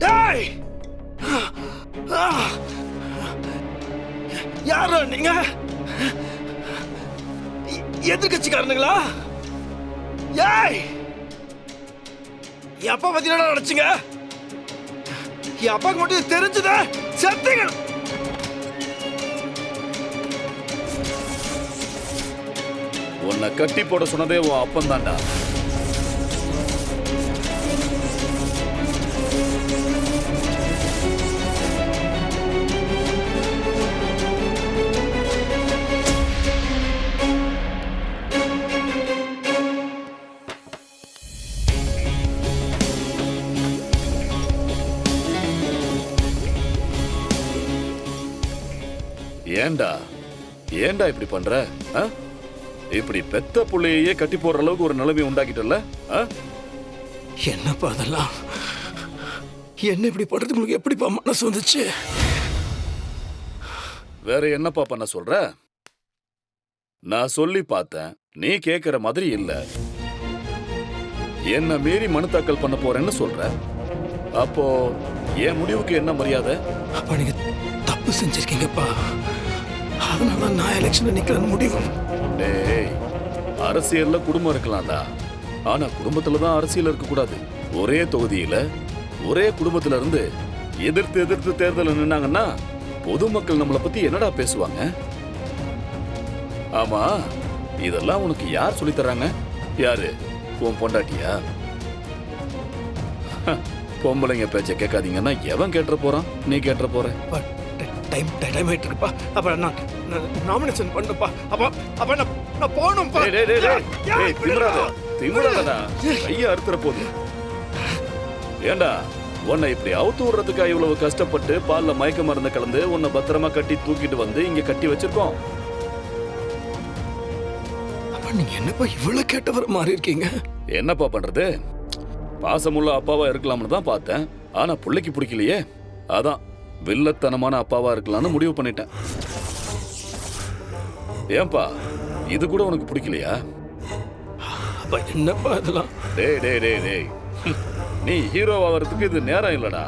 டேய், யாரா நீங்க? எதிர்கட்சிக்காரனுங்களா? ஏய், என் அப்பா பத்தி என்ன நினைச்சீங்க? என் அப்பாவுக்கு மட்டும் இது தெரிஞ்சத செத்தீங்க. உன்னை கட்டி போட சொன்னதே உன் அப்பன் தான்டா. ஏண்டா ஏண்டா இப்படி பண்ற? இப்படி பெத்த புள்ளையே கட்டி போடுற அளவுக்கு ஒரு நிலைமை உண்டாக்கிட்டல. என்னப்பா அதெல்லாம்? என்ன இப்படி பண்றதுக்கு உங்களுக்கு எப்படிப்பா மனசு வந்துச்சு? வேற என்னப்பா பண்ண சொல்ற? நான் சொல்லி பார்த்தேன், நீ கேக்குற மாதிரி இல்ல. என்ன மீறி மனு தாக்கல் பண்ண போறேன்னு சொல்ற. அப்போ என் முடிவுக்கு என்ன மரியாதை? அப்ப நீங்க தப்பு செஞ்சிருக்கீங்கப்பா. அதனால நான் எலெக்ஷன்ல நிக்கலன்னு முடிவு. டேய், அரசியல்ல குடும்பம் இருக்கலாம்டா. ஆனா குடும்பத்துல தான் அரசியல் இருக்க கூடாது. ஒரே தொகுதியில ஒரே குடும்பத்துல இருந்து எதிர்த்து தேர்தல் நின்னாங்கன்னா பொதுமக்கள் நம்மளை பத்தி என்னடா பேசுவாங்க? ஆமா, இதெல்லாம் உனக்கு யார் சொல்லி தர்றாங்க? யாரு? உன் பொண்டாட்டியா? பொம்பளைங்க பேச்ச கேட்காதீங்கன்னா எவன் கேட்டுற போறான்? நீ கேட்டுற போற. டைம் ஆயிட்டு இருக்குப்பா. அப்ப நான் நாமினேஷன் பண்ணப்பா. அப்ப நான் போகணும்பா. திமிராதடா, கைய அறுத்துற போது. ஏண்டா, உன்னை இப்படி அவுத்து விடுறதுக்கா இவ்வளவு கஷ்டப்பட்டு பால்ல மயக்க மருந்து கலந்து உன்னை பத்திரமா கட்டி தூக்கிட்டு வந்து இங்க கட்டி வச்சிருக்கோம். அப்ப நீங்க என்னப்பா இவ்வளவு கேட்டவர மாதிரி இருக்கீங்க? என்னப்பா பண்றது? பாசமுள்ள அப்பாவா இருக்கலாம்னு தான் பார்த்தேன். ஆனா பிள்ளைக்கு பிடிக்கலையே. அதான் வில்லத்தனமான அப்பாவா இருக்கலாம்னு முடிவு பண்ணிட்டேன். ஏன்பா, இது கூட உனக்கு பிடிக்கலையா? என்னப்பா இதெல்லாம்? டேய், நீ ஹீரோ ஆகிறதுக்கு இது நேரம் இல்லடா.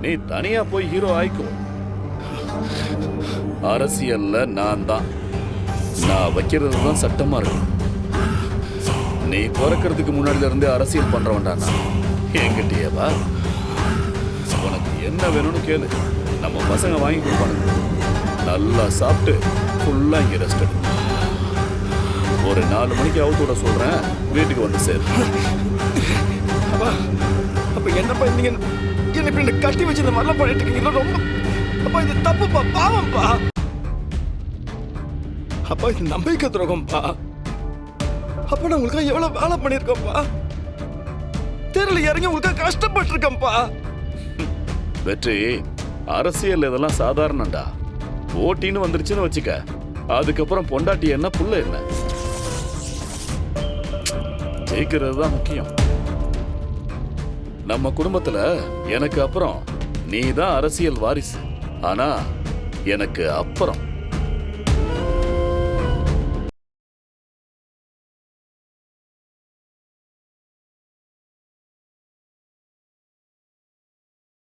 நீ தனியா போய் ஹீரோ ஆயிக்கோ. அரசியல்ல நான் வைக்கிறது தான் சட்டமா இருக்கும். நீ பிறக்கிறதுக்கு முன்னாடில இருந்தே அரசியல் பண்றவன்டா நான். என்கிட்டயேவா? உனக்கு என்ன வேணும்னு கேளு, நம்ம பசங்க வாங்கி கொடுப்பானுங்க. நல்லா சாப்பிட்டு ஃபுல்லா இங்க ரெஸ்ட் எடு. ஒரு 4 மணிக்கு அவுத்து விட சொல்றேன், வீட்டுக்கு வந்து சேரு. அப்ப என்னப்பா நீங்க என்ன இப்படி கட்டி வச்சு இந்த மாதிரிலாம் பண்ணிட்டு இருக்கீங்க? ரொம்ப அப்பா இது தப்புப்பா, பாவம்பா. அப்பா இது நம்பிக்கை துரோகம்பா. அப்ப நான் உங்களுக்கு எவ்வளவு வேலை பண்ணிருக்கேன்ப்பா. தெருல இறங்கி உங்களுக்கு கஷ்டப்பட்டு இருக்கேன்ப்பா. வெற்றி, அரசியல் இதெல்லாம் சாதாரணண்டா. போட்டின்னு வந்துருச்சுன்னு வச்சுக்க, அதுக்கப்புறம் பொண்டாட்டி என்ன புள்ள என்ன, ஜெயிக்கிறது தான் முக்கியம். நம்ம குடும்பத்துல எனக்கு அப்புறம் நீ தான் அரசியல் வாரிசு. ஆனா எனக்கு அப்புறம்